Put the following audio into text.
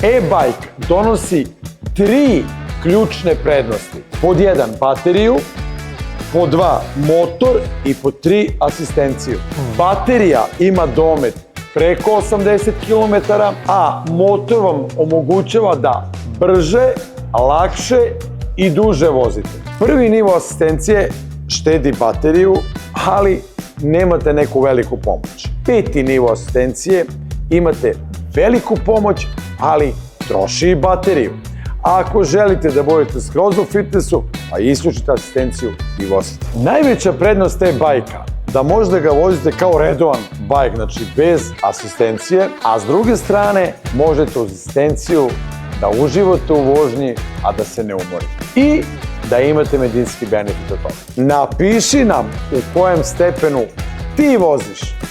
E-bike donosi 3 ključne prednosti. Pod 1 bateriju, pod 2 motor i pod 3 asistenciju. Baterija ima domet preko 80 km, a motor vam omogućava da brže, lakše i duže vozite. Prvi nivo asistencije štedi bateriju, ali nemate neku veliku pomoć. Peti nivo asistencije imate veliku pomoć, ali troši i bateriju. A ako želite da budete skroz u fitnessu, pa isključite asistenciju i vozite. Najveća prednost te bajka da možete ga vozite kao redovan bajk, znači bez asistencije, a s druge strane možete uz asistenciju da uživate u vožnji, a da se ne umorite. I da imate medicinski benefit od toga. Napiši nam u kojem stepenu ti voziš.